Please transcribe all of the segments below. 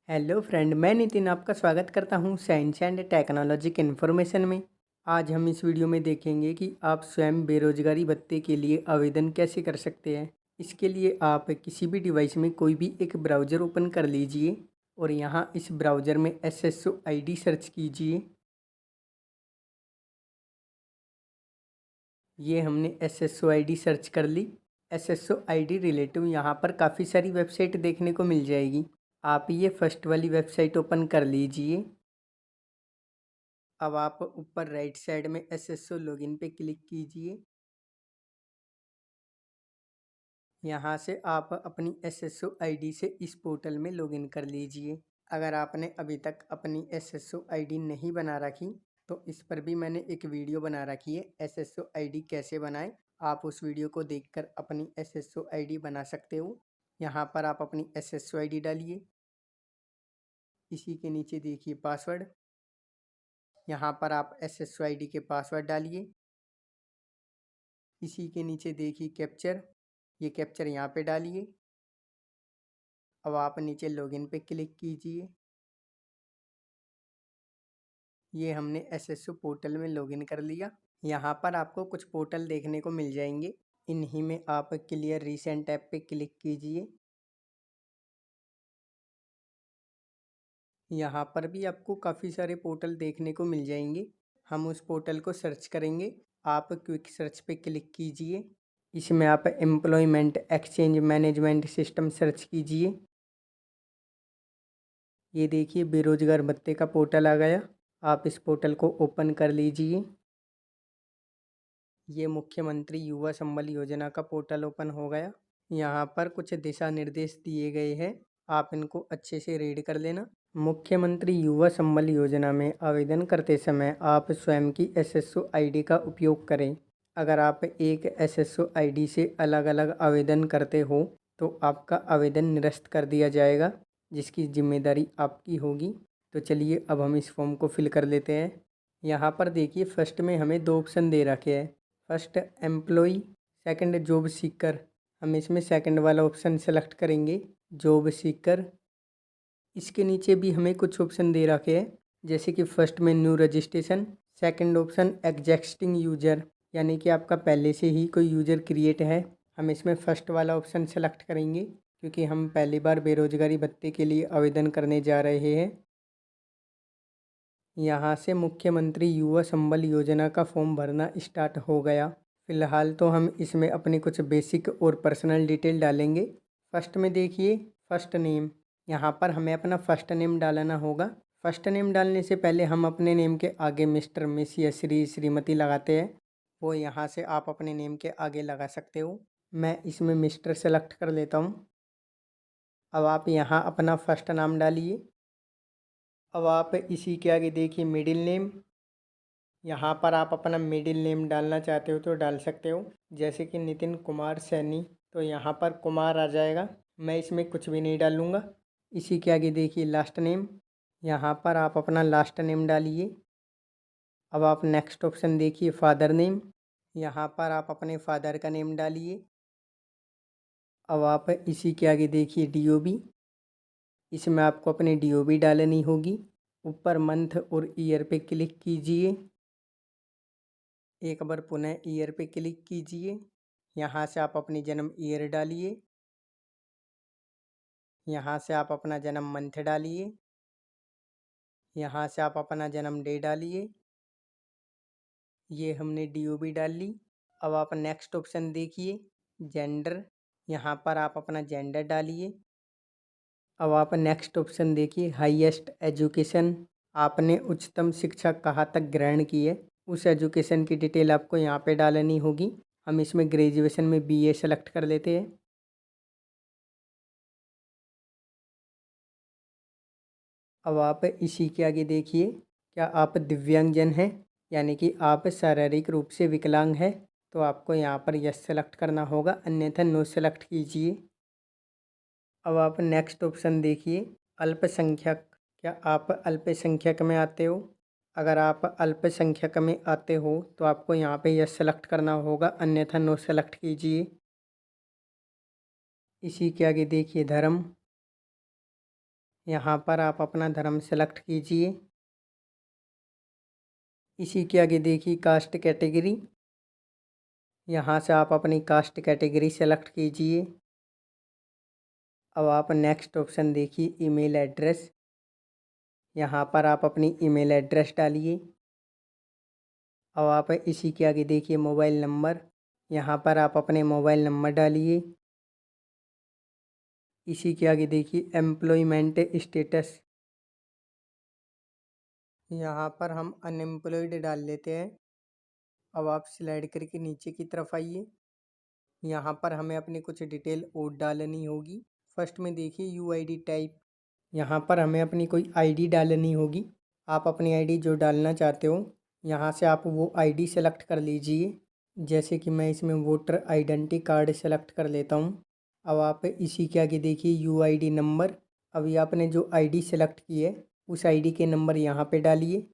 Hello friend, मैं नितिन आपका स्वागत करता हूं साइंस एंड टेक्नोलॉजी के इन्फॉर्मेशन में। आज हम इस वीडियो में देखेंगे कि आप स्वयं बेरोजगारी भत्ते के लिए आवेदन कैसे कर सकते हैं। इसके लिए आप किसी भी डिवाइस में कोई भी एक ब्राउज़र ओपन कर लीजिए और यहां इस ब्राउज़र में SSO ID सर्च कीजिए। ये हमने SSO ID सर्च कर ली। SSO ID रिलेटिव यहाँ पर काफ़ी सारी वेबसाइट देखने को मिल जाएगी। आप ये फर्स्ट वाली वेबसाइट ओपन कर लीजिए। अब आप ऊपर राइट साइड में SSO लॉगिन पे क्लिक कीजिए। यहाँ से आप अपनी SSO ID से इस पोर्टल में लॉगिन कर लीजिए। अगर आपने अभी तक अपनी SSO ID नहीं बना रखी तो इस पर भी मैंने एक वीडियो बना रखी है, SSO ID कैसे बनाएं। आप उस वीडियो को देखकर अपनी SSO ID बना सकते हो। यहाँ पर आप अपनी SSO ID डालिए। इसी के नीचे देखिए पासवर्ड। यहाँ पर आप SSO ID के पासवर्ड डालिए। इसी के नीचे देखिए कैप्चर, ये कैप्चर यहाँ पे डालिए। अब आप नीचे लॉगिन पे क्लिक कीजिए। ये हमने SSO पोर्टल में लॉगिन कर लिया। यहाँ पर आपको कुछ पोर्टल देखने को मिल जाएंगे। इन्हीं में आप क्लियर रिसेंट ऐप पे क्लिक कीजिए। यहाँ पर भी आपको काफ़ी सारे पोर्टल देखने को मिल जाएंगे। हम उस पोर्टल को सर्च करेंगे। आप क्विक सर्च पे क्लिक कीजिए। इसमें आप employment exchange management system search कीजिए। ये देखिए बेरोजगार भत्ते का पोर्टल आ गया। आप इस पोर्टल को ओपन कर लीजिए। ये मुख्यमंत्री युवा संबल योजना का पोर्टल ओपन हो गया। यहाँ पर कुछ दिशा निर्देश दिए गए हैं, आप इनको अच्छे से रीड कर लेना। मुख्यमंत्री युवा संबल योजना में आवेदन करते समय आप स्वयं की SSO ID का उपयोग करें। अगर आप एक SSO ID से अलग अलग आवेदन करते हो तो आपका आवेदन निरस्त कर दिया जाएगा, जिसकी जिम्मेदारी आपकी होगी। तो चलिए अब हम इस फॉर्म को फिल कर लेते हैं। यहाँ पर देखिए फर्स्ट में हमें दो ऑप्शन दे रखे हैं, first employ, second job seeker. हम इसमें सेकंड वाला ऑप्शन सेलेक्ट करेंगे, जॉब सीकर। इसके नीचे भी हमें कुछ ऑप्शन दे रखे हैं, जैसे कि फर्स्ट में new registration, second option existing user, यानी कि आपका पहले से ही कोई यूजर क्रिएट है। हम इसमें फर्स्ट वाला ऑप्शन सेलेक्ट करेंगे क्योंकि हम पहली बार बेरोजगारी भत्ते के लिए आवेदन करने जा रहे हैं। यहाँ से मुख्यमंत्री युवा संबल योजना का फॉर्म भरना स्टार्ट हो गया। फ़िलहाल तो हम इसमें अपनी कुछ बेसिक और पर्सनल डिटेल डालेंगे। फर्स्ट में देखिए फर्स्ट नेम, यहाँ पर हमें अपना फर्स्ट नेम डालना होगा। फर्स्ट नेम डालने से पहले हम अपने नेम के आगे मिस्टर, मिस या श्री, श्रीमती लगाते हैं, वो यहाँ से आप अपने नेम के आगे लगा सकते हो। मैं इसमें मिस्टर सेलेक्ट कर लेता हूँ। अब आप यहाँ अपना फर्स्ट नाम डालिए। अब आप इसी के आगे देखिए मिडिल नेम, यहाँ पर आप अपना मिडिल नेम डालना चाहते हो तो डाल सकते हो, जैसे कि नितिन कुमार सैनी, तो यहाँ पर कुमार आ जाएगा। मैं इसमें कुछ भी नहीं डालूँगा। इसी के आगे देखिए लास्ट नेम, यहाँ पर आप अपना लास्ट नेम डालिए। अब आप नेक्स्ट ऑप्शन देखिए फादर नेम, यहाँ पर आप अपने फादर का नेम डालिए। अब आप इसी के आगे देखिए DOB, इसमें आपको अपनी DOB डालनी होगी। ऊपर मंथ और ईयर पे क्लिक कीजिए। एक बार पुनः ईयर पे क्लिक कीजिए। यहाँ से आप अपनी जन्म ईयर डालिए। यहाँ से आप अपना जन्म मंथ डालिए। यहाँ से आप अपना जन्म डे डालिए। ये हमने DOB डाल ली। अब आप नेक्स्ट ऑप्शन देखिए जेंडर, यहाँ पर आप अपना जेंडर डालिए। अब आप नेक्स्ट ऑप्शन देखिए हाईएस्ट एजुकेशन, आपने उच्चतम शिक्षा कहाँ तक ग्रहण की है, उस एजुकेशन की डिटेल आपको यहाँ पे डालनी होगी। हम इसमें ग्रेजुएशन में BA सेलेक्ट कर लेते हैं। अब आप इसी के आगे देखिए क्या आप दिव्यांगजन हैं, यानी कि आप शारीरिक रूप से विकलांग हैं, तो आपको यहाँ पर यस सेलेक्ट करना होगा, अन्यथा नो सेलेक्ट कीजिए। अब आप नेक्स्ट ऑप्शन देखिए अल्पसंख्यक, क्या आप अल्पसंख्यक में आते हो। अगर आप अल्पसंख्यक में आते हो तो आपको यहाँ पे यस सेलेक्ट करना होगा, अन्यथा नो सेलेक्ट कीजिए। इसी के आगे देखिए धर्म, यहाँ पर आप अपना धर्म सेलेक्ट कीजिए। इसी के आगे देखिए कास्ट कैटेगरी। यहाँ से आप अपनी कास्ट कैटेगरी सेलेक्ट कीजिए। अब आप नेक्स्ट ऑप्शन देखिए ईमेल एड्रेस। यहाँ पर आप अपनी ईमेल एड्रेस डालिए। अब आप इसी के आगे देखिए मोबाइल नंबर। यहाँ पर आप अपने मोबाइल नंबर डालिए। इसी के आगे देखिए एम्प्लॉयमेंट स्टेटस। यहाँ पर हम अनएम्प्लॉयड डाल लेते हैं। अब आप स्लाइड करके नीचे की तरफ आइए। यहाँ पर हमें अपनी कुछ डिटेल और डालनी होगी। फर्स्ट में देखिए यूआईडी टाइप। यहाँ पर हमें अपनी कोई आईडी डालनी होगी। आप अपनी आईडी जो डालना चाहते हो यहाँ से आप वो आईडी सेलेक्ट कर लीजिए। जैसे कि मैं इसमें वोटर आइडेंटिटी कार्ड सेलेक्ट कर लेता हूँ। अब आप इसी के आगे देखिए यूआईडी नंबर। अभी आपने जो आईडी सेलेक्ट की है उस आईडी के नंबर यहाँ पे डालिए।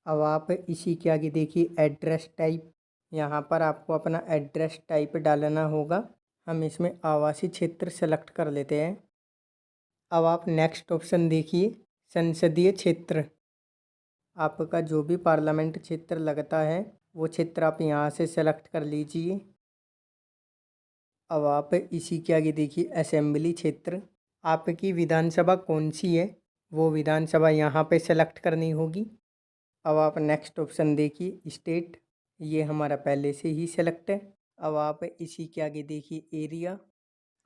अब आप इसी के आगे देखिए एड्रेस टाइप। यहाँ पर आपको अपना एड्रेस टाइप डालना होगा। हम इसमें आवासीय क्षेत्र सेलेक्ट कर लेते हैं। अब आप नेक्स्ट ऑप्शन देखिए संसदीय क्षेत्र। आपका जो भी पार्लियामेंट क्षेत्र लगता है वो क्षेत्र आप यहाँ से सेलेक्ट कर लीजिए। अब आप इसी के आगे देखिए असेंबली क्षेत्र। आपकी विधानसभा कौन सी है वो विधानसभा यहाँ पे सेलेक्ट करनी होगी। अब आप नेक्स्ट ऑप्शन देखिए स्टेट। ये हमारा पहले से ही सेलेक्ट है। अब आप इसी के आगे देखिए एरिया।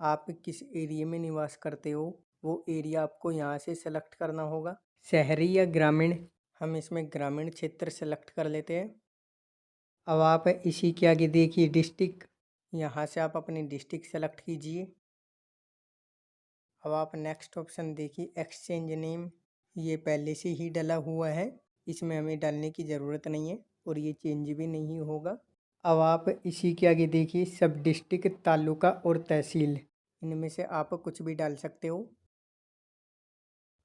आप किस एरिया में निवास करते हो वो एरिया आपको यहाँ से सेलेक्ट करना होगा। शहरी या ग्रामीण, हम इसमें ग्रामीण क्षेत्र सेलेक्ट कर लेते हैं। अब आप इसी के आगे देखिए डिस्ट्रिक्ट। यहाँ से आप अपनी डिस्ट्रिक्ट सेलेक्ट कीजिए। अब आप नेक्स्ट ऑप्शन देखिए एक्सचेंज नेम। ये पहले से ही डला हुआ है, इसमें हमें डालने की ज़रूरत नहीं है और ये चेंज भी नहीं होगा। अब आप इसी के आगे देखिए सब डिस्ट्रिक्ट, तालुका और तहसील। इनमें से आप कुछ भी डाल सकते हो।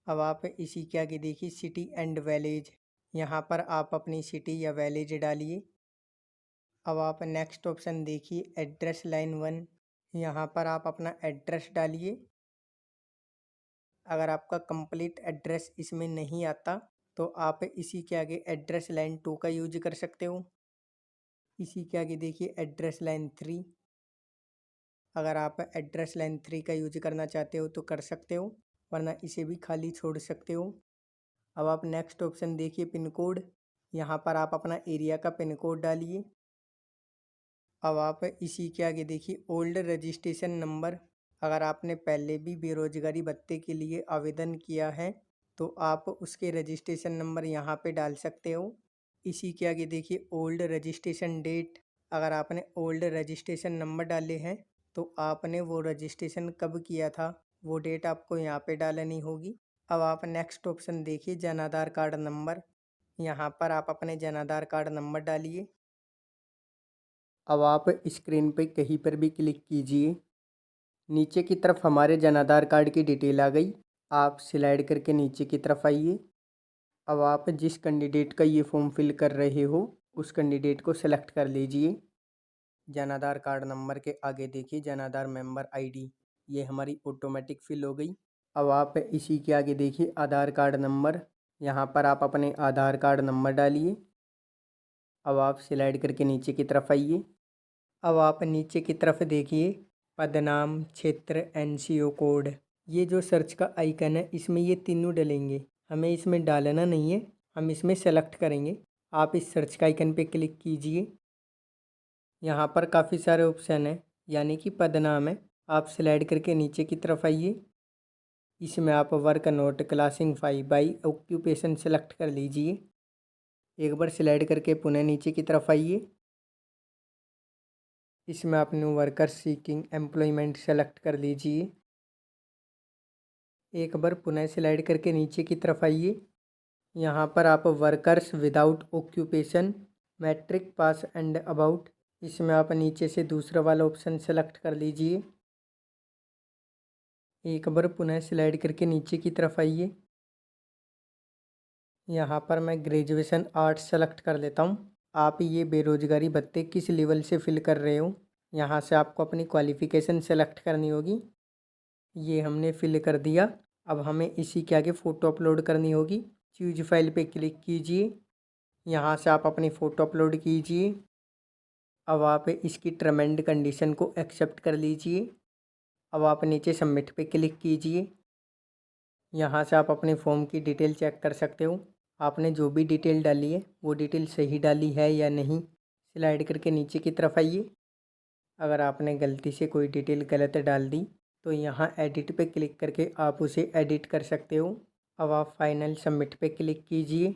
अब आप इसी के आगे देखिए सिटी एंड विलेज। यहाँ पर आप अपनी सिटी या विलेज डालिए। अब आप नेक्स्ट ऑप्शन देखिए एड्रेस लाइन 1। यहाँ पर आप अपना एड्रेस डालिए। अगर आपका कंप्लीट एड्रेस इसमें नहीं आता तो आप इसी के आगे एड्रेस लाइन 2 का यूज कर सकते हो। इसी के आगे देखिए एड्रेस लाइन 3। अगर आप एड्रेस लाइन 3 का यूज करना चाहते हो तो कर सकते हो, वरना इसे भी खाली छोड़ सकते हो। अब आप नेक्स्ट ऑप्शन देखिए पिन कोड। यहाँ पर आप अपना एरिया का पिन कोड डालिए। अब आप इसी के आगे देखिए ओल्ड रजिस्ट्रेशन नंबर। अगर आपने पहले भी बेरोजगारी भत्ते के लिए आवेदन किया है तो आप उसके रजिस्ट्रेशन नंबर यहाँ पे डाल सकते हो। इसी के आगे देखिए ओल्ड रजिस्ट्रेशन डेट। अगर आपने ओल्ड रजिस्ट्रेशन नंबर डाले हैं तो आपने वो रजिस्ट्रेशन कब किया था वो डेट आपको यहाँ पे डालनी होगी। अब आप नेक्स्ट ऑप्शन देखिए जन आधार कार्ड नंबर। यहाँ पर आप अपने जन आधार कार्ड नंबर डालिए। अब आप स्क्रीन पे कहीं पर भी क्लिक कीजिए। नीचे की तरफ हमारे जन आधार कार्ड की डिटेल आ गई। आप स्लाइड करके नीचे की तरफ आइए। अब आप जिस कैंडिडेट का ये फॉर्म फिल कर रहे हो उस कैंडिडेट को सेलेक्ट कर लीजिए। जन आधार कार्ड नंबर के आगे देखिए जन आधार मेंबर आईडी। ये हमारी ऑटोमेटिक फिल हो गई। अब आप इसी के आगे देखिए आधार कार्ड नंबर। यहाँ पर आप अपने आधार कार्ड नंबर डालिए। अब आप स्लाइड करके नीचे की तरफ आइए। अब आप नीचे की तरफ देखिए पदनाम, क्षेत्र, एनसीओ कोड। ये जो सर्च का आइकन है इसमें ये तीनों डलेंगे। हमें इसमें डालना नहीं है, हम इसमें सेलेक्ट करेंगे। आप इस सर्च का आइकन पे क्लिक कीजिए। यहाँ पर काफ़ी सारे ऑप्शन हैं, यानी कि पदनाम है। आप स्लाइड करके नीचे की तरफ आइए। इसमें आप work note classify by occupation select कर लीजिए। एक बार स्लाइड करके पुनः नीचे की तरफ आइए। इसमें आप new worker seeking employment select कर लीजिए। एक बार पुनः स्लाइड करके नीचे की तरफ आइए। यहाँ पर आप workers without occupation, matric pass and about, इसमें आप नीचे से दूसरा वाला ऑप्शन सेलेक्ट कर लीजिए। एक बार पुनः स्लाइड करके नीचे की तरफ आइए। यहाँ पर मैं ग्रेजुएशन आर्ट्स सेलेक्ट कर लेता हूँ। आप ये बेरोजगारी भत्ते किस लेवल से फिल कर रहे हो यहाँ से आपको अपनी क्वालिफ़िकेशन सेलेक्ट करनी होगी। ये हमने फिल कर दिया। अब हमें इसी के आगे फ़ोटो अपलोड करनी होगी। चूज फाइल पे क्लिक कीजिए। यहाँ से आप अपनी फ़ोटो अपलोड कीजिए। अब आप इसकी टर्म एंड कंडीशन को एक्सेप्ट कर लीजिए। अब आप नीचे सबमिट पे क्लिक कीजिए। यहाँ से आप अपने फॉर्म की डिटेल चेक कर सकते हो। आपने जो भी डिटेल डाली है वो डिटेल सही डाली है या नहीं। स्लाइड करके नीचे की तरफ आइए। अगर आपने गलती से कोई डिटेल गलत डाल दी तो यहाँ एडिट पे क्लिक करके आप उसे एडिट कर सकते हो। अब आप फाइनल सबमिट पे क्लिक कीजिए।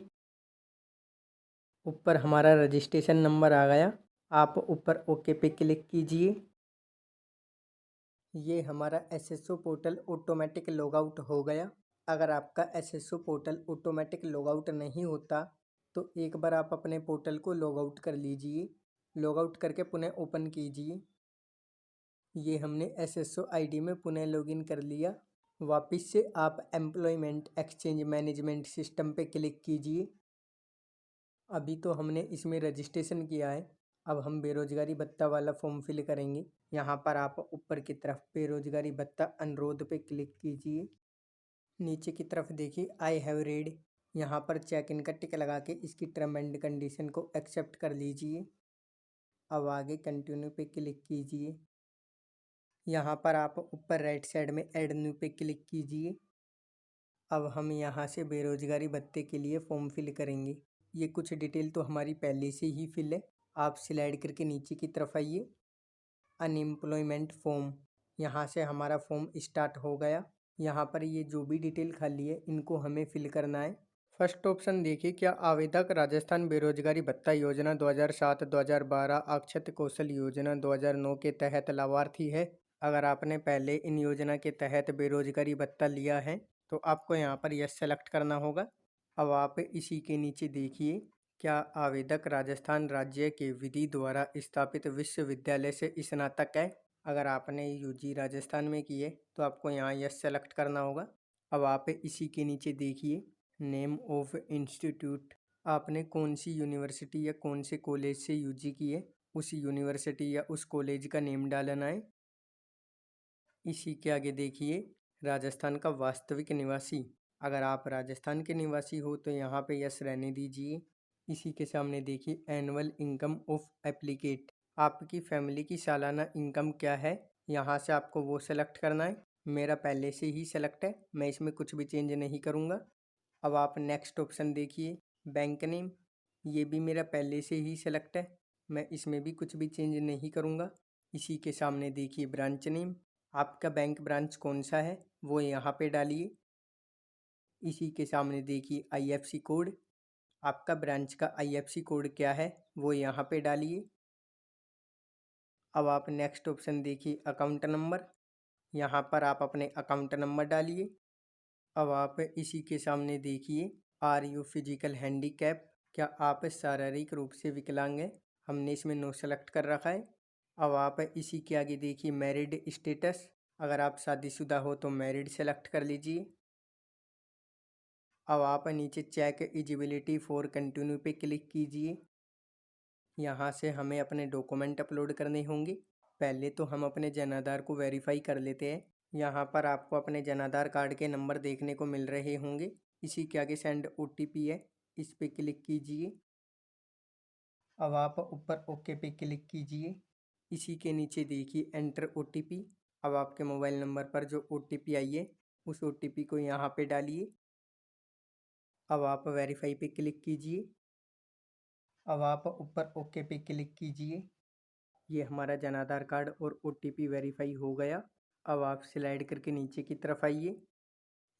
ऊपर हमारा रजिस्ट्रेशन नंबर आ गया। आप ऊपर ओके पे क्लिक कीजिए। ये हमारा एसएसओ पोर्टल ऑटोमेटिक लॉगआउट हो गया। अगर आपका एसएसओ पोर्टल ऑटोमेटिक लॉगआउट नहीं होता तो एक बार आप अपने पोर्टल को लॉगआउट कर लीजिए। लॉगआउट करके पुनः ओपन कीजिए। ये हमने एसएसओ आईडी में पुनः लॉगिन कर लिया। वापस से आप एम्प्लॉयमेंट एक्सचेंज मैनेजमेंट सिस्टम पे क्लिक कीजिए। अभी तो हमने इसमें रजिस्ट्रेशन किया है। अब हम बेरोजगारी भत्ता वाला फॉर्म फिल करेंगे। यहाँ पर आप ऊपर की तरफ बेरोजगारी भत्ता अनुरोध पे क्लिक कीजिए। नीचे की तरफ देखिए आई हैव रेड। यहाँ पर चेक इन का टिक लगा के इसकी टर्म एंड कंडीशन को एक्सेप्ट कर लीजिए। अब आगे कंटिन्यू पे क्लिक कीजिए। यहाँ पर आप ऊपर राइट साइड में ऐड न्यू पे क्लिक कीजिए। अब हम यहाँ से बेरोजगारी भत्ते के लिए फॉर्म फिल करेंगे। ये कुछ डिटेल तो हमारी पहले से ही फिल है। आप स्लाइड करके नीचे की तरफ आइए। अनएम्प्लॉयमेंट फॉर्म, यहाँ से हमारा फॉर्म स्टार्ट हो गया। यहाँ पर ये जो भी डिटेल खाली है इनको हमें फिल करना है। फर्स्ट ऑप्शन देखिए, क्या आवेदक राजस्थान बेरोजगारी भत्ता योजना 2007-2012 अक्षत कौशल योजना 2009 के तहत लाभार्थी है। अगर आपने पहले इन योजना के तहत बेरोजगारी भत्ता लिया है तो आपको यहाँ पर यस सेलेक्ट करना होगा। अब आप इसी के नीचे देखिए, क्या आवेदक राजस्थान राज्य के विधि द्वारा स्थापित विश्वविद्यालय से स्नातक है। अगर आपने यूजी राजस्थान में की है तो आपको यहाँ यस सेलेक्ट करना होगा। अब आप इसी के नीचे देखिए नेम ऑफ इंस्टीट्यूट, आपने कौन सी यूनिवर्सिटी या कौन से कॉलेज से यूजी की है उस यूनिवर्सिटी या उस कॉलेज का नेम डालना है। इसी के आगे देखिए राजस्थान का वास्तविक निवासी, अगर आप राजस्थान के निवासी हो तो यहाँ पे यस रहने दीजिए। इसी के सामने देखिए एनुअल इनकम ऑफ एप्लीकेट, आपकी फैमिली की सालाना इनकम क्या है, यहाँ से आपको वो सेलेक्ट करना है। मेरा पहले से ही सेलेक्ट है, मैं इसमें कुछ भी चेंज नहीं करूँगा। अब आप नेक्स्ट ऑप्शन देखिए बैंक नेम, ये भी मेरा पहले से ही सेलेक्ट है, मैं इसमें भी कुछ भी चेंज नहीं करूँगा। इसी के सामने देखिए ब्रांच नेम, आपका बैंक ब्रांच कौन सा है वो यहाँ पे डालिए। इसी के सामने देखिए आईएफसी कोड, आपका ब्रांच का आईएफसी कोड क्या है वो यहाँ पे डालिए। अब आप नेक्स्ट ऑप्शन देखिए अकाउंट नंबर, यहाँ पर आप अपने अकाउंट नंबर डालिए। अब आप इसी के सामने देखिए आर यू फिजिकल हैंडीकैप, क्या आप शारीरिक रूप से विकलांग हैं, हमने इसमें नो सेलेक्ट कर रखा है। अब आप इसी के आगे देखिए मैरिड स्टेटस, अगर आप शादीशुदा हो तो मैरिड सेलेक्ट कर लीजिए। अब आप नीचे चेक एलिजिबिलिटी फॉर कंटिन्यू पे क्लिक कीजिए। यहाँ से हमें अपने डॉक्यूमेंट अपलोड करने होंगे। पहले तो हम अपने जन आधार को वेरीफाई कर लेते हैं। यहाँ पर आपको अपने जन आधार कार्ड के नंबर देखने को मिल रहे होंगे। इसी के आगे सेंड ओटीपी है, इस पे क्लिक कीजिए। अब आप ऊपर ओके पे क्लिक कीजिए। इसी के नीचे देखिए एंटर ओटीपी, अब आपके मोबाइल नंबर पर जो ओटीपी आई है उस ओटीपी को यहाँ पे डालिए। अब आप वेरीफाई पे क्लिक कीजिए। अब आप ऊपर ओके पे क्लिक कीजिए। ये हमारा जन आधार कार्ड और ओटीपी वेरीफाई हो गया। अब आप स्लाइड करके नीचे की तरफ आइए।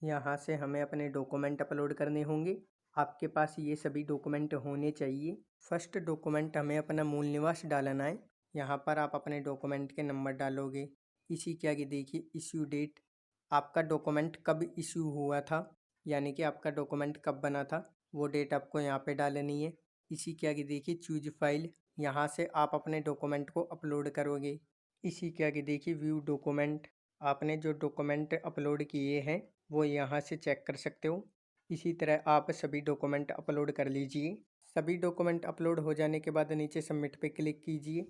यहाँ से हमें अपने डॉक्यूमेंट अपलोड करने होंगे। आपके पास ये सभी डॉक्यूमेंट होने चाहिए। फर्स्ट डॉक्यूमेंट हमें अपना मूल निवास डालना है। यहाँ पर आप अपने डॉक्यूमेंट के नंबर डालोगे। इसी के आगे देखिए इश्यू डेट, आपका डॉक्यूमेंट कब इश्यू हुआ था, यानी कि आपका डॉक्यूमेंट कब बना था वो डेट आपको यहाँ पे डालनी है। इसी के आगे देखिए चूज फाइल, यहाँ से आप अपने डॉक्यूमेंट को अपलोड करोगे। इसी के आगे देखिए व्यू डॉक्यूमेंट, आपने जो डॉक्यूमेंट अपलोड किए हैं वो यहाँ से चेक कर सकते हो। इसी तरह आप सभी डॉक्यूमेंट अपलोड कर लीजिए। सभी डॉक्यूमेंट अपलोड हो जाने के बाद नीचे सबमिट पे क्लिक कीजिए।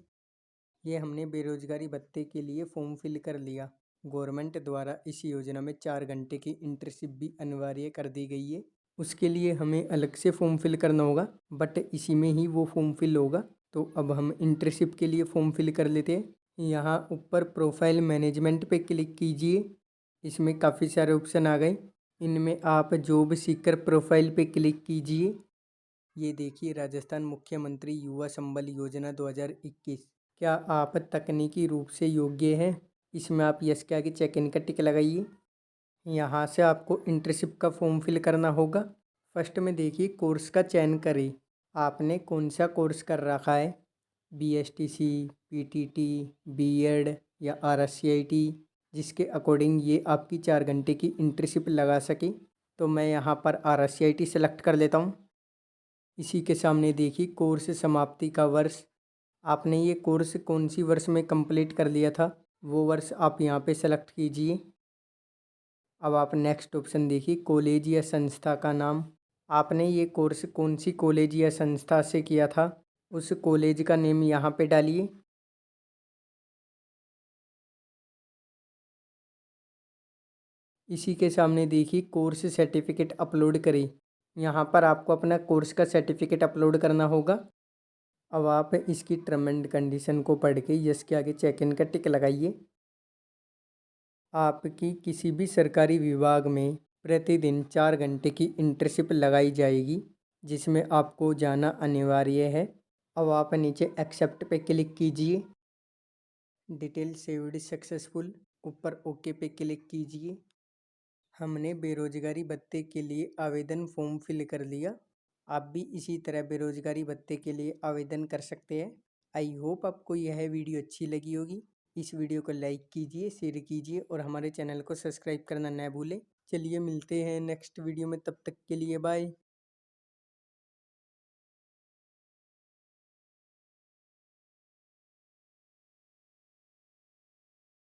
ये हमने बेरोजगारी भत्ते के लिए फॉर्म फिल कर लिया। गवर्नमेंट द्वारा इस योजना में 4 घंटे की इंटर्नशिप भी अनिवार्य कर दी गई है। उसके लिए हमें अलग से फॉर्म फिल करना होगा, बट इसी में ही वो फॉर्म फिल होगा। तो अब हम इंटर्नशिप के लिए फॉर्म फिल कर लेते हैं। यहाँ ऊपर प्रोफाइल मैनेजमेंट पे क्लिक कीजिए। इसमें काफ़ी सारे ऑप्शन आ गए। इनमें आप जॉब सीकर प्रोफाइल पे क्लिक कीजिए। ये देखिए, राजस्थान मुख्यमंत्री युवा संबल योजना 2021। क्या आप तकनीकी रूप से योग्य हैं? इसमें आप यस के आगे चेक इन का टिक लगाइए। यहाँ से आपको इंटर्नशिप का फॉर्म फिल करना होगा। फर्स्ट में देखिए, कोर्स का चयन करें। आपने कौन सा कोर्स कर रखा है? BSTC, PTT, B.Ed या RSCIT, जिसके अकॉर्डिंग ये आपकी 4 घंटे की इंटर्नशिप लगा सके। तो मैं यहाँ पर RSCIT सेलेक्ट कर लेता हूँ। इसी के सामने देखिए, कोर्स समाप्ति का वर्ष। आपने ये कोर्स कौन सी वर्ष में कंप्लीट कर लिया था, वो वर्ष आप यहाँ पे सेलेक्ट कीजिए। अब आप नेक्स्ट ऑप्शन देखिए, कॉलेज या संस्था का नाम। आपने ये कोर्स कौन सी कॉलेज या संस्था से किया था, उस कॉलेज का नेम यहाँ पे डालिए। इसी के सामने देखिए, कोर्स सर्टिफिकेट अपलोड करें। यहाँ पर आपको अपना कोर्स का सर्टिफिकेट अपलोड करना होगा। अब आप इसकी टर्म एंड कंडीशन को पढ़ के यस के आगे चेक इन का टिक लगाइए। आपकी किसी भी सरकारी विभाग में प्रतिदिन 4 घंटे की इंटर्नशिप लगाई जाएगी, जिसमें आपको जाना अनिवार्य है। अब आप नीचे एक्सेप्ट पे क्लिक कीजिए। डिटेल सेव्ड सक्सेसफुल, ऊपर ओके पे क्लिक कीजिए। हमने बेरोजगारी भत्ते के लिए आवेदन फॉर्म फिल कर लिया। आप भी इसी तरह बेरोजगारी भत्ते के लिए आवेदन कर सकते हैं। आई होप आपको यह वीडियो अच्छी लगी होगी। इस वीडियो को लाइक कीजिए, शेयर कीजिए और हमारे चैनल को सब्सक्राइब करना न भूलें। चलिए मिलते हैं नेक्स्ट वीडियो में, तब तक के लिए बाय।